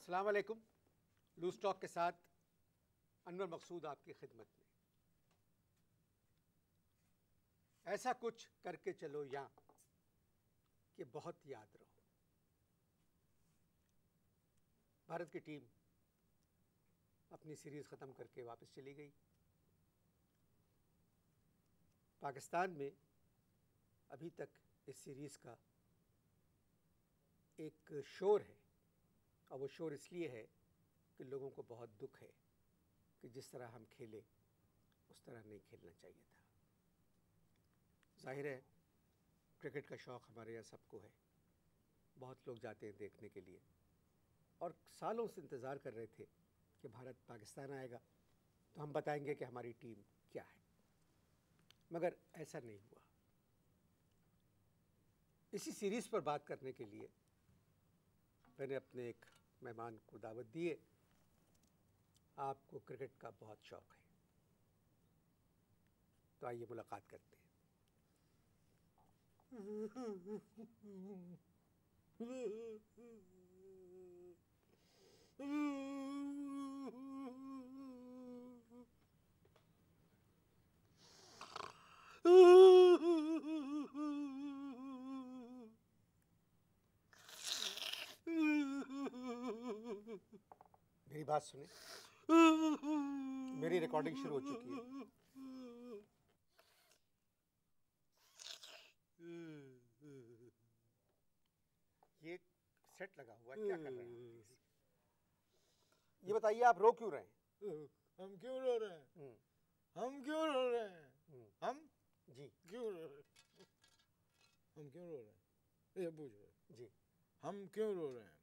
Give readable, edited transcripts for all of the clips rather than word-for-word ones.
अस्सलाम वालेकुम। Loose talk के साथ अनवर मकसूद आपकी खिदमत में। ऐसा कुछ करके चलो या कि बहुत याद रहो। भारत की टीम अपनी सीरीज़ ख़त्म करके वापस चली गई। पाकिस्तान में अभी तक इस सीरीज़ का एक शोर है, और वो शोर इसलिए है कि लोगों को बहुत दुख है कि जिस तरह हम खेले उस तरह नहीं खेलना चाहिए था। जाहिर है क्रिकेट का शौक़ हमारे यहाँ सबको है, बहुत लोग जाते हैं देखने के लिए, और सालों से इंतज़ार कर रहे थे कि भारत पाकिस्तान आएगा तो हम बताएंगे कि हमारी टीम क्या है, मगर ऐसा नहीं हुआ। इसी सीरीज़ पर बात करने के लिए मैंने अपने एक मेहमान को दावत दी है। आपको क्रिकेट का बहुत शौक़ है, तो आइए मुलाकात करते हैं। मेरी बात सुने, मेरी रिकॉर्डिंग शुरू हो चुकी है। ये सेट लगा हुआ है, क्या कर रहे हैं आप? ये बताइए आप रो क्यों रहे हैं? हम क्यों रो रहे हैं? हम क्यों रो रहे हैं? हम जी क्यों रो रहे हैं? हम क्यों रो रहे हैं? ये पूछ रहे जी। हम क्यों रो रहे हैं?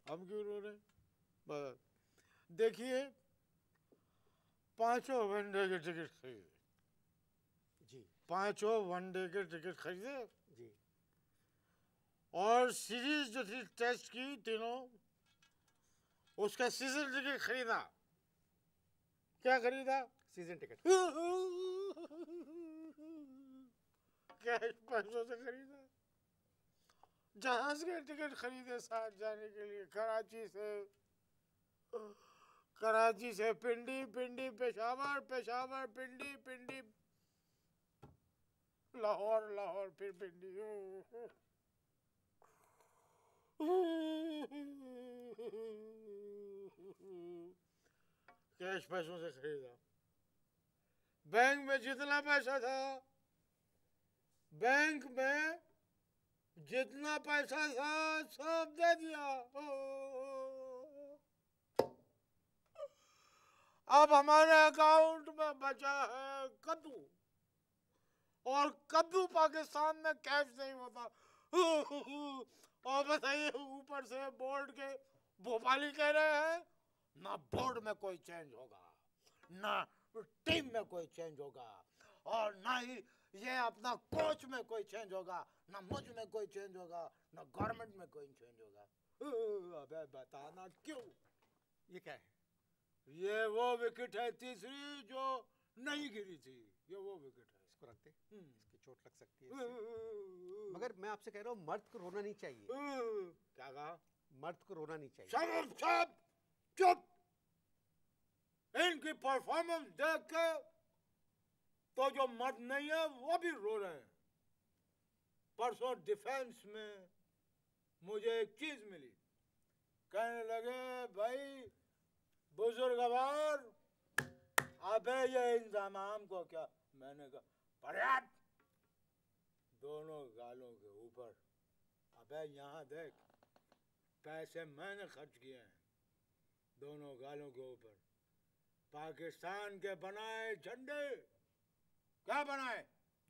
हम क्यों रो रहे हैं? बस देखिए, 5 वनडे के टिकट खरीदे जी 5 वनडे के टिकट खरीदे, जी और सीरीज जो थी टेस्ट की तीनों, उसका सीजन टिकट खरीदा। क्या खरीदा? Season ticket. कैश पैसों से खरीदा। जहाज के टिकट खरीदे साथ जाने के लिए, कराची से पिंडी, पिंडी पेशावर, पेशावर पिंडी, पिंडी लाहौर, लाहौर फिर पिंडी। कैश पैसों से खरीदा। बैंक में जितना पैसा था, बैंक में जितना पैसा था सब दे दिया। अब हमारे अकाउंट में बचा है कद्दू, और कद्दू पाकिस्तान में कैश नहीं होता। और बताइए, ऊपर से बोर्ड के भोपाली कह रहे हैं ना बोर्ड में कोई चेंज होगा, ना टीम में कोई चेंज होगा, और ना ही ये अपना कोच में कोई चेंज होगा, ना मुझ में कोई चेंज होगा, ना गवर्नमेंट में कोई चेंज होगा। अबे बताना क्यों? ये क्या है? ये वो विकेट है तीसरी जो नहीं गिरी थी। ये वो विकेट है। इसको रखते, इसकी चोट लग सकती है इससे। मगर मैं आपसे कह रहा हूँ, मर्द को रोना नहीं चाहिए। क्या कहा? मर्द को रोना नहीं चाहिए। सब चुप। इनकी परफॉर्मेंस देख के तो जो मर्द नहीं है वो भी रो रहे हैं। परसों डिफेंस में मुझे एक चीज मिली, कहने लगे भाई बुजुर्गवार, अबे ये इंतजाम को क्या? मैंने कहा पर्याप्त। दोनों गालों के ऊपर, अबे यहाँ देख, पैसे मैंने खर्च किए हैं दोनों गालों के ऊपर। पाकिस्तान के बनाए झंडे, क्या बनाए?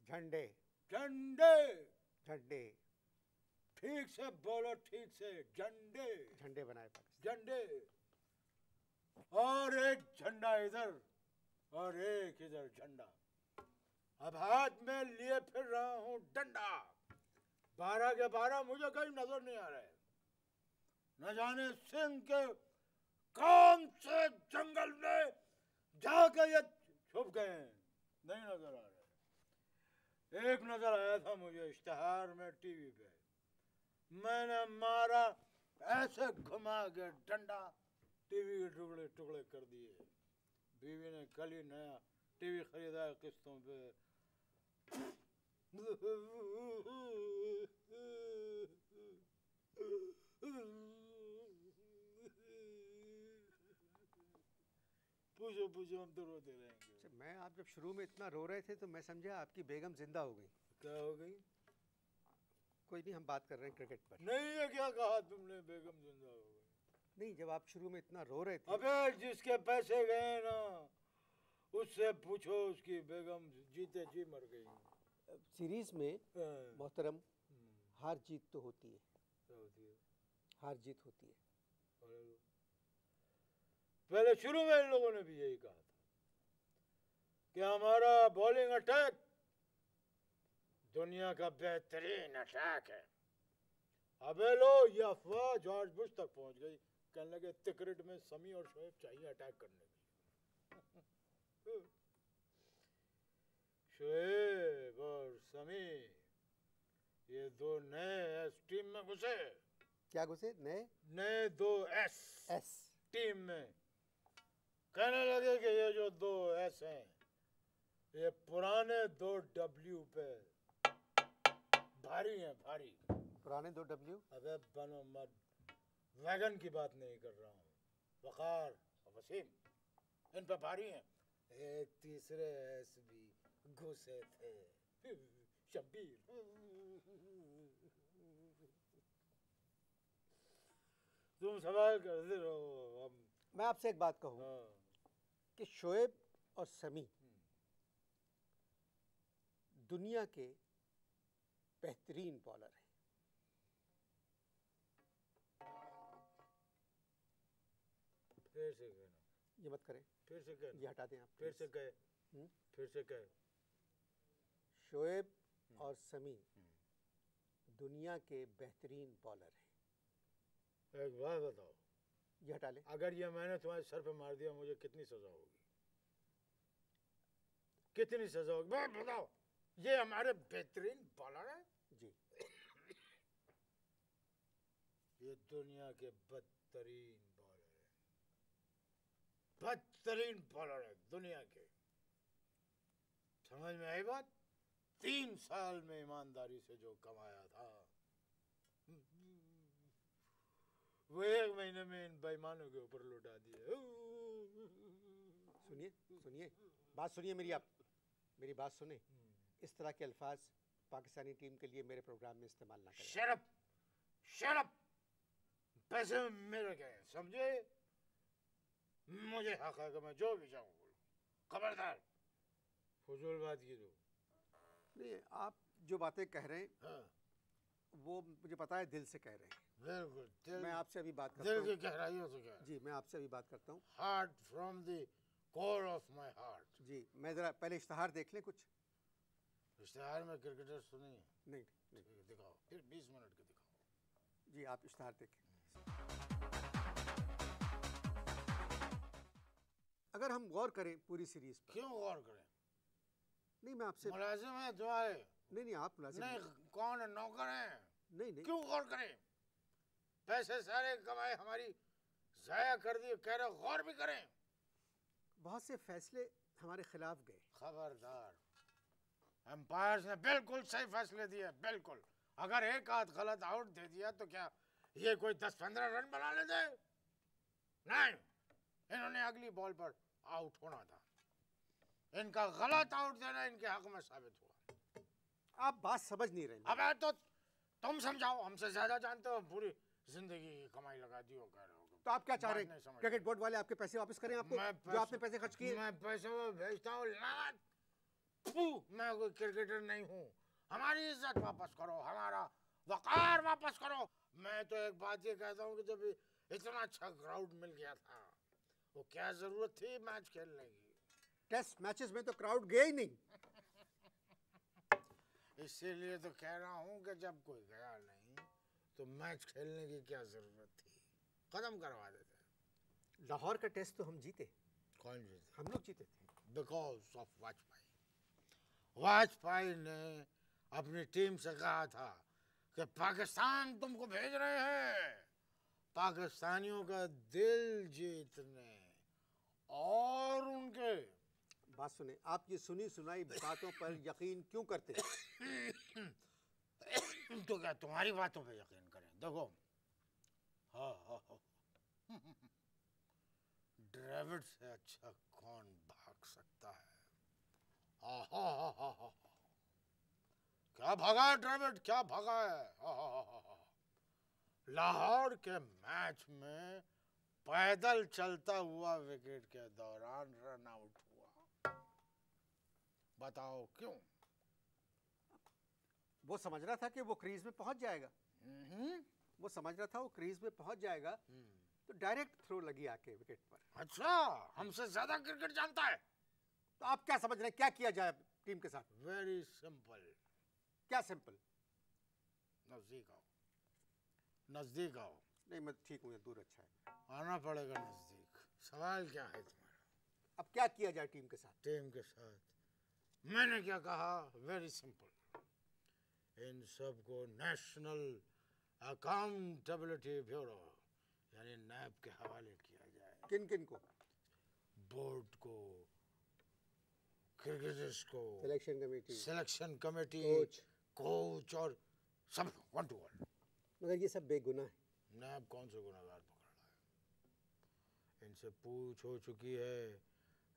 झंडे झंडे। झंडे ठीक से बोलो, ठीक से। झंडे झंडे बनाए पाकिस्तान। झंडे। और एक झंडा इधर और एक इधर झंडा। अब हाथ में लिए फिर रहा हूं डंडा। 12 के 12 मुझे कहीं नजर नहीं आ रहे। न जाने सिंह के कौन से जंगल में जाके ये छुप गए हैं, नहीं नजर आ रहे। एक नजर आया था मुझे इश्तिहार में टीवी पे, मैंने मारा, ऐसे घुमा के डंडा टीवी के टुकड़े टुकड़े कर दिए। बीवी ने कल ही नया टीवी खरीदा है किस्तों पे। पूछो पूछो, हम तो रोते रहेंगे। अच्छा, मैं आप जब शुरू में इतना रो रहे थे तो मैं समझा आपकी बेगम जिंदा हो गई। क्या हो गई? कोई नहीं, हम बात कर रहे हैं क्रिकेट पर। नहीं, ये क्या कहा तुमने, बेगम जिंदा हो गई? नहीं, जब आप शुरू में इतना रो रहे थे। अबे जिसके पैसे गए ना, उससे पूछो, उसकी बेगम जीते जी मर गई। सीरीज में मोहतरम हार जीत तो होती है, क्या होती है? हार जीत होती है। पहले शुरू में इन लोगों ने भी यही कहा था कि हमारा बॉलिंग अटैक दुनिया का बेहतरीन अटैक है। अबे लो, ये अफवाह जॉर्ज बुश तक पहुंच गई। कहने लगे तिकरिट में समी और शोएब चाहिए अटैक करने के लिए। शोएब और समी, ये दो नए एस टीम में घुसे। क्या घुसे? नए दो एस एस टीम में। कहने लगे कि ये जो दो एस हैं, ये पुराने दो डब्ल्यू पे भारी हैं, भारी। पुराने दो डब्ल्यू? अबे बनो मत, वैगन की बात नहीं कर रहा हूँ, वकार और वसीम, इन पे भारी हैं। एक तीसरे एस भी घुसे थे, शब्बीर। तुम सवाल करते रहो। मैं आपसे एक बात कहूँ कि शोएब और समी दुनिया के बेहतरीन बॉलर हैं। फिर से कहना, ये मत करें, फिर से कहना, ये हटा दें आप। फिर से कहे, फिर से कहे। शोएब और समी दुनिया के बेहतरीन बॉलर हैं। एक बात बताओ, ये हटा लें। अगर ये मैंने तुम्हारे सर पे मार दिया, मुझे कितनी सजा होगी? कितनी सजा होगी बताओ? ये हमारे बेहतरीन बॉलर हैं जी। ये दुनिया के बदतरीन बॉलर हैं, बदतरीन बॉलर हैं दुनिया के। समझ में आई बात? 3 साल में ईमानदारी से जो कमाया था, वो 1 महीने में इन बेईमानों के ऊपर लुटा दिए। सुनिए सुनिए, बात सुनिए मेरी, आप मेरी बात सुने। इस तरह के अल्फाज पाकिस्तानी टीम के लिए मेरे प्रोग्राम में इस्तेमाल ना करें। Shut up, shut up. पैसे मेरे गए, समझे? मुझे हक है कि मैं जो भी चाहूँ बोलूँ। खबरदार, फजूल बात की दो। नहीं, आप जो बातें कह रहे हैं, हाँ, वो मुझे पता है दिल से कह रहे हैं। बिल्कुल। मैं आपसे अभी बात करता दिल हूँ। की गहराइयों से कह। जी, मैं आपसे अभी बात करता हूँ। Heart from the core of my heart. जी, मैं ज़रा पहले इश्तहार देख लें कुछ। इश्तिहार में क्रिकेटर सुनिए। नहीं, दिखाओ, फिर 20 मिनट के दिखाओ। जी आप इश्तहार देखें। अगर हम गौर करें पूरी सीरीज पर। क्यों गौर करें? नहीं, मैं आपसे मुलाजिम है तुम्हारे? नहीं, आप मुलाजिम नहीं, कौन है? नौकर हैं? नहीं। क्यों गौर करें? पैसे सारे कमाए हमारी जाया कर दिए, कह रहे गौर भी करें। बहुत से फैसले हमारे खिलाफ गए। खबरदार, एम्पायर्स ने बिल्कुल सही फैसले दिए, बिल्कुल। अगर एक आध गलत आउट दे दिया तो क्या ये कोई 10-15 रन बना लेते? नहीं, इन्होंने अगली बॉल पर आउट होना था। इनका गलत आउट देना इनके हक में साबित हुआ। आप बात समझ नहीं रहे। अब तो तुम समझाओ, हमसे ज्यादा जानते हो, पूरी जिंदगी की कमाई लगा दी हो, कह रहे हो। तो आप क्या चाह रहे हैं? क्रिकेट बोर्ड वाले आपके पैसे वापस करें आपको, जो आपने पैसे खर्च किए? मैं पैसे भेजता हूँ, लानत। मैं कोई क्रिकेटर नहीं हूँ। हमारी इज्जत वापस करो, हमारा वकार वापस करो। मैं तो एक बात ये कहता हूँ कि जब इतना अच्छा ग्राउंड मिल गया था, वो क्या जरूरत थी मैच खेलने की? टेस्ट मैचेस में तो क्राउड गया ही नहीं। इसीलिए तो कह रहा हूँ कि जब कोई गया नहीं तो मैच खेलने की क्या जरूरत थी? खत्म करवा देते। लाहौर का टेस्ट तो हम जीते। कौन जीते? हम लोग जीते थे। Because of Vajpayee. वाजपेयी ने अपनी टीम से कहा था कि पाकिस्तान तुमको भेज रहे हैं पाकिस्तानियों का दिल जीतने और उनके। बात सुने, आप ये सुनी सुनाई बातों पर यकीन क्यों करते हैं? तो क्या तुम्हारी बातों पे यकीन करें? देखो, हाँ, ड्रेविड से अच्छा कौन भाग सकता है? क्या भागा है ड्रेविड, क्या भागा है। लाहौर के मैच में पैदल चलता हुआ विकेट के दौरान रन आउट हुआ। बताओ क्यों? वो समझ रहा था कि वो क्रीज में पहुंच जाएगा। वो समझ रहा था वो क्रीज में पहुंच जाएगा, तो डायरेक्ट थ्रो लगी आके विकेट पर। अच्छा, हमसे ज्यादा क्रिकेट जानता है। तो आप क्या समझ रहे हैं, क्या किया जाए टीम के साथ? Very simple. क्या सिंपल? नजदीक आओ, नजदीक आओ। नहीं, मैं ठीक हूँ, दूर अच्छा है। आना पड़ेगा नजदीक। सवाल क्या है तुम्हारा? अब क्या किया जाए टीम के साथ? टीम के साथ मैंने क्या कहा? Very simple. इन सबको नेशनल अकाउंटेबिलिटी ब्यूरो यानी नैब के हवाले किया जाए। किन किन को? बोर्ड को, क्रिकेटर्स को, सिलेक्शन कमेटी, कोच और सब 1 to 1। मगर ये सब बेगुनाह है। नैब कौन से गुनाहगार पकड़ रहा है? इनसे पूछ हो चुकी है,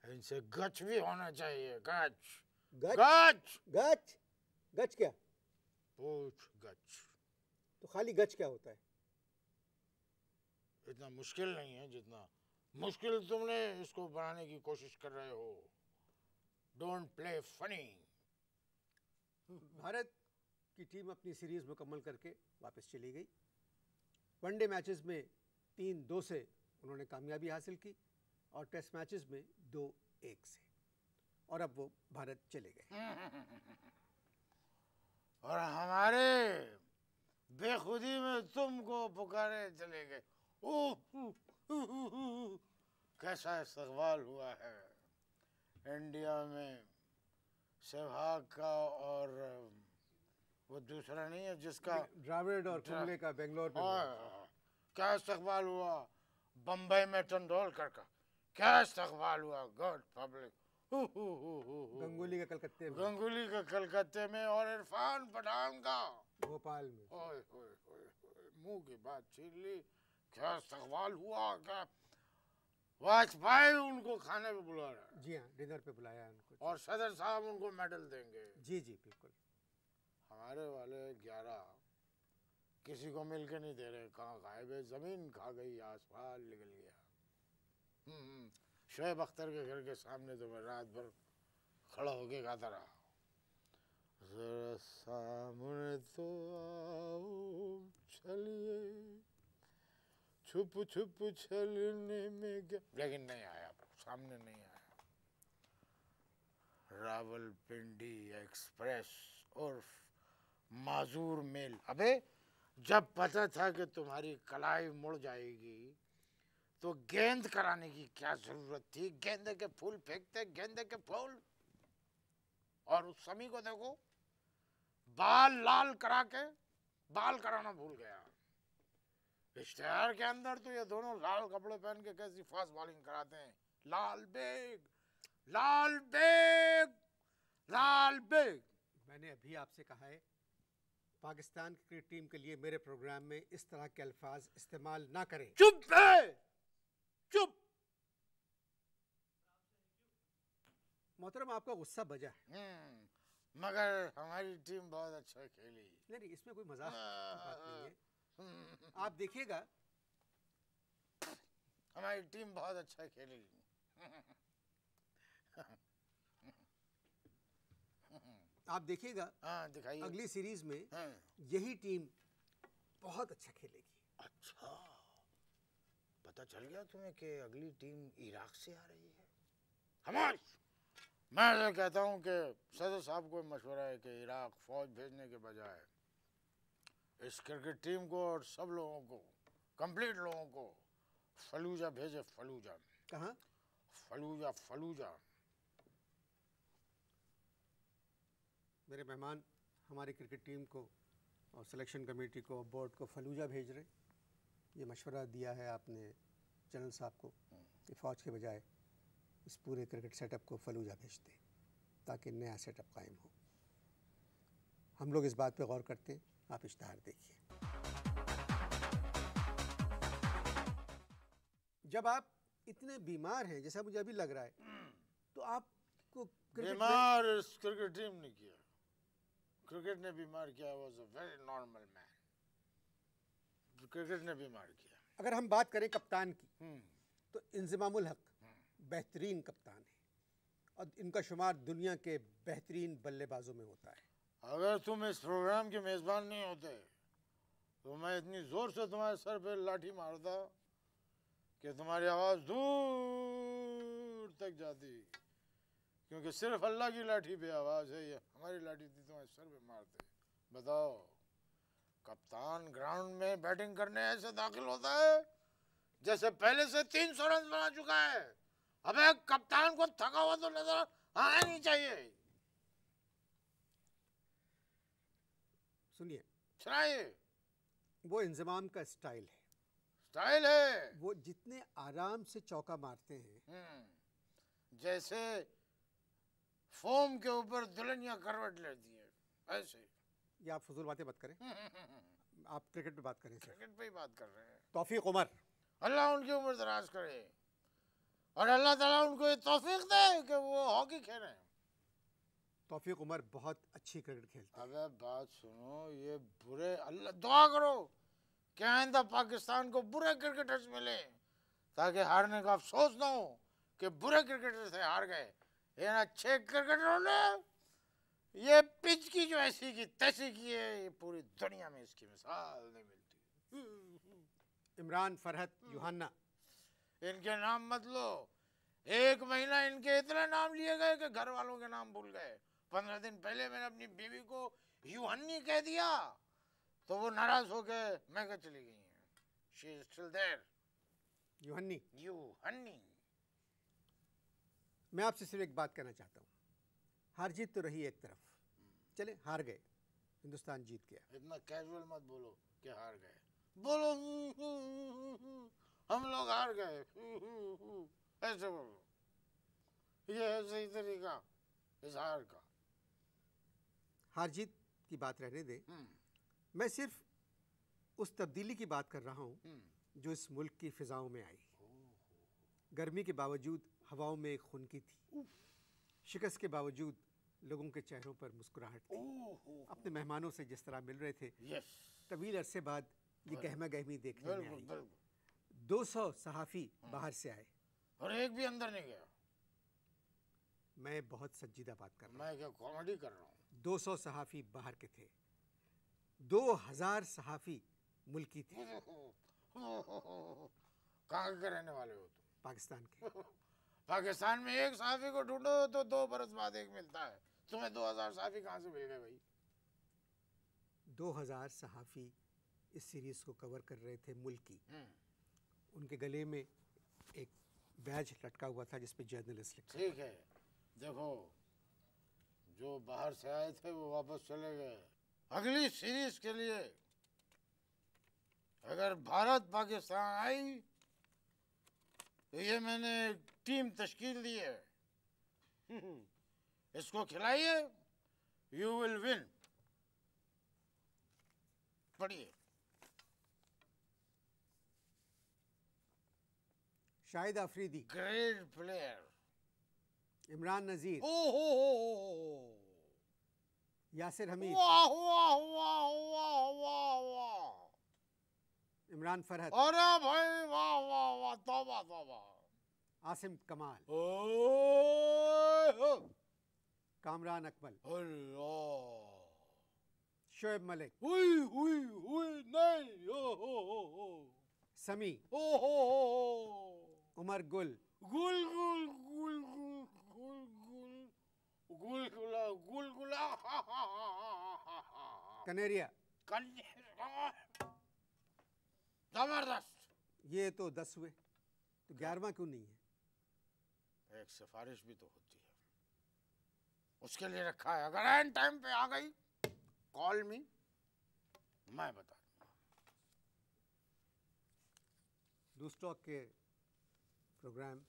इनसे गच भी होना चाहिए। गच गच गच गच क्या? पूछ गच। तो खाली गच क्या होता है? इतना मुश्किल नहीं है जितना मुश्किल तुमने इसको बनाने की कोशिश कर रहे हो। Don't play funny. भारत की टीम अपनी सीरीज मुकम्मल करके वापस चली गई। वनडे मैचेस में 3-2 से उन्होंने कामयाबी हासिल की और टेस्ट मैचेस में 2-1 से, और अब वो भारत चले गए। और हमारे बेखुदी में तुमको पुकारे चले गए। कैसा इस्तकबाल हुआ है इंडिया में सहवाग का, और वो दूसरा नहीं है जिसका द्रविड़ और कुंबले का बेंगलोर में। क्या इस्तकबाल हुआ बम्बई में तेंदुलकर का, क्या इस्तकबाल हुआ। Good public. गंगुली का कलकत्ते में और इरफान पठान का भोपाल में। ओए ओए ओए मुंह की बात छीन ली। क्या इस्तकबाल हुआ। क्या वाजपेयी उनको खाने पे बुला रहा है। जी हाँ, डिनर पे बुलाया उनको। और सदर साहब उनको मेडल देंगे। जी जी बिल्कुल। हमारे वाले 11 किसी को मिल के नहीं दे रहे। कहाँ गायब है, जमीन खा गई, आसमान निकल गया। शोएब अख्तर के घर के सामने तो मैं रात भर खड़ा होके गाता रहा। जरा सामने तो आओ चलिए, छुप छुप चलने में क्या, लेकिन नहीं आया, सामने नहीं आया। रावलपिंडी एक्सप्रेस उर्फ माजूर मेल। अबे जब पता था कि तुम्हारी कलाई मुड़ जाएगी तो गेंद कराने की क्या जरूरत थी? गेंदे के फूल फेंकते, गेंदे के फूल। और उस समी को देखो, बाल लाल करा के बाल कराना भूल गया। इश्तेहार के अंदर तो ये दोनों लाल कपड़े पहन के कैसी फास्ट बॉलिंग कराते हैं। लाल बेग, लाल बेग, लाल बेग। मैंने अभी आपसे कहा है पाकिस्तान क्रिकेट टीम के लिए मेरे प्रोग्राम में इस तरह के अल्फाज इस्तेमाल ना करें। चुप है, चुप। मोहतरम, आपका गुस्सा बजा है। मगर हमारी टीम बहुत अच्छा खेली। नहीं, इसमें कोई मजाक की बात नहीं है। आप देखिएगा, हमारी टीम बहुत अच्छा खेली। आप देखिएगा, हाँ दिखाइए। अगली सीरीज में यही टीम बहुत अच्छा खेलेगी। अच्छा, पता चल गया तुम्हें कि अगली टीम इराक से आ रही है। हमारी मैं तो कहता हूँ कि सदर साहब को मशवरा है कि इराक फौज भेजने के बजाय इस क्रिकेट टीम को और सब लोगों को, कंप्लीट लोगों को फलूजा भेजे। फलूजा। कहाँ? Fallujah, Fallujah. मेरे मेहमान हमारी क्रिकेट टीम को और सिलेक्शन कमेटी को, बोर्ड को फलूजा भेज रहे। ये मशवरा दिया है आपने जनरल साहब को कि फ़ौज के बजाय इस पूरे क्रिकेट सेटअप को फलूजा भेज दें ताकि नया सेटअप कायम हो। हम लोग इस बात पे गौर करते हैं, आप इश्तहार देखिए। जब आप इतने बीमार हैं जैसा मुझे अभी लग रहा है, तो आपको बीमार क्रिकेट टीम ने किया, क्रिकेट ने बीमार किया। Was a very normal man, cricket ने बीमार किया। अगर हम बात करें कप्तान की, तो इंज़मामुल हक बेहतरीन कप्तान है और इनका शुमार दुनिया के बेहतरीन बल्लेबाजों में होता है। अगर तुम इस प्रोग्राम के मेजबान नहीं होते तो मैं इतनी जोर से तुम्हारे सर पे लाठी मारता कि तुम्हारी आवाज दूर तक जाती, क्योंकि सिर्फ अल्लाह की लाठी पे आवाज है। ये हमारी लाठी थी, तुम्हारे सर पे मारते। बताओ, कप्तान ग्राउंड में बैटिंग करने ऐसे दाखिल होता है जैसे पहले से 300 रन बना चुका है। अबे कप्तान को थका हुआ तो नजर आना नहीं चाहिए। सुनिए, सुनाइए। वो इंजमाम का स्टाइल है, स्टाइल है। वो जितने आराम से चौका मारते हैं, जैसे फोम के ऊपर दुल्हनिया करवट लेती है, ऐसे। ये आप फजूल बातें मत करें, आप क्रिकेट पे बात करें। क्रिकेट पे ही बात कर रहे हैं। तौफीक उमर, अल्लाह उनकी उम्र दराज करे और अल्लाह ताला उनको ये तौफीक दे कि वो हॉकी खेलें। तौफीक उमर बहुत अच्छी क्रिकेट खेलते हैं। अबे बात सुनो, ये बुरे, अल्लाह दुआ करो कि आइंदा पाकिस्तान को बुरे क्रिकेटर्स मिले ताकि हारने का अफसोस ना हो कि बुरे क्रिकेटर से हार गए। इन अच्छे क्रिकेटरों ने ये पिच की जो ऐसी की तैसी की है, ये पूरी दुनिया में इसकी मिसाल नहीं मिलती। इमरान, फरहत, यूहाना, इनके नाम मत लो। एक महीना इनके इतने नाम लिए गए कि घर वालों के नाम भूल गए। 15 दिन पहले मैंने अपनी बीवी को यूहन्नी कह दिया तो वो नाराज हो गए, मैं कह चली गई है। She is still there. यूहन्नी। यूहन्नी। मैं आपसे सिर्फ एक बात कहना चाहता हूँ, हार जीत तो रही एक तरफ, चले हार गए, हिंदुस्तान जीत गया। इतना कैजुअल मत बोलो कि हार गए, बोलो हम लोग हार गए, ऐसे बोलो। ये है सही तरीका इस हार का। हार जीत की बात रहने दे, मैं सिर्फ उस तब्दीली की बात कर रहा हूँ जो इस मुल्क की फिजाओं में आई। गर्मी के बावजूद हवाओं में एक खुनकी थी, शिकस्त के बावजूद लोगों के चेहरों पर मुस्कुराहट थी। अपने मेहमानों से जिस तरह मिल रहे थे, तवील अरसे बाद ये गहमा गहमी देखने में आई। 200 सहाफ़ी बाहर से आए और एक भी अंदर नहीं गया। मैं बहुत संजीदा बात कर रहा हूँ, मैं क्या कॉमेडी कर रहा हूँ। 200 सहाफ़ी बाहर के थे, 2000 सहाफ़ी मुल्की थे। कहाँ के रहने वाले हो तुम? पाकिस्तान के। पाकिस्तान में एक सहाफ़ी को ढूंढो तो 2 बरस बाद एक मिलता है। तुम्हें 2000 सहाफ़ी कहाँ से मिल गए भाई? 2000 सहाफ़ी इस सीरीज़ को कवर कर रहे थे मुल्की। उनके गले में एक बैज लटका हुआ था जिस पे जर्नलिस्ट लिखा। ठीक है, देखो जो बाहर से आए थे वो वापस चले गए। अगली सीरीज के लिए अगर भारत पाकिस्तान आई तो ये मैंने टीम तश्कील दी है, इसको खिलाइए, यू विल विन। पढ़िए। Shahid Afridi, great player. इमरान नज़ीर, यासिर हमीद, वाह वाह वाह वाह वाह वाह। इमरान फरहत, अरे भाई वाह वाह वाह, तौबा तौबा। आसिम कमाल, ओह कामरान अकमल, अल्लाह, शोएब मलिक, हुई हुई हुई नहीं, ओ समी, उमर गुल, गुल गुल गुल गुल गुल गुल गुलगुला गुलगुला, कनेरिया। जबरदस्त। ये तो 10 हुए, तो 11वां क्यों नहीं है? एक सिफारिश भी तो होती है। उसके लिए रखा है। अगर एन टाइम पे आ गई, कॉल मी, मैं बता दूंगा। लूज टॉक के प्रोग्राम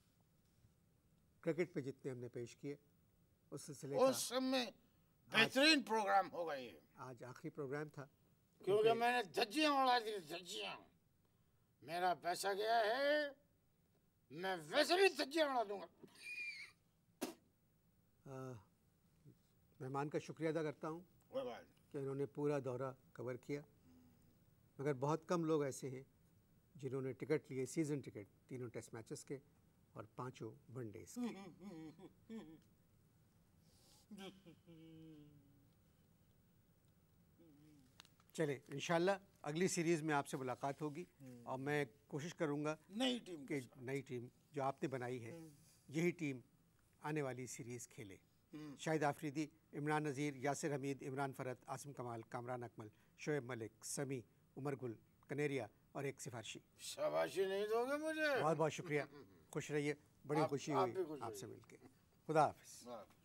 क्रिकेट पे जितने हमने पेश किए, उस सिलसिले का उस समय बेहतरीन प्रोग्राम होगा ये, आज आखिरी प्रोग्राम था। क्योंकि मैंने धज्जियां उड़ा दी, धज्जियां। मेरा पैसा गया है, मैं वैसे भी धज्जियां उड़ा दूंगा। मेहमान का शुक्रिया अदा करता हूँ कोई बात नहीं। कि उन्होंने पूरा दौरा कवर किया, मगर बहुत कम लोग ऐसे हैं जिन्होंने टिकट लिए, सीज़न टिकट, 3 टेस्ट मैचेस के और 5 वनडेज के। चले, इंशाल्लाह अगली सीरीज़ में आपसे मुलाकात होगी और मैं कोशिश करूँगा नई टीम कि नई टीम जो आपने बनाई है, यही टीम आने वाली सीरीज़ खेले। शाहिद आफरीदी, इमरान नज़ीर, यासिर हमीद, इमरान फ़रत, आसिम कमाल, कामरान अकमल, शोएब मलिक, समी, उमर गुल, कनेरिया और एक सिफारशी। शाबाशी नहीं दोगे मुझे? बहुत बहुत शुक्रिया, खुश रहिए, बड़ी खुशी हुई आपसे मिलके। खुदा हाफिज़।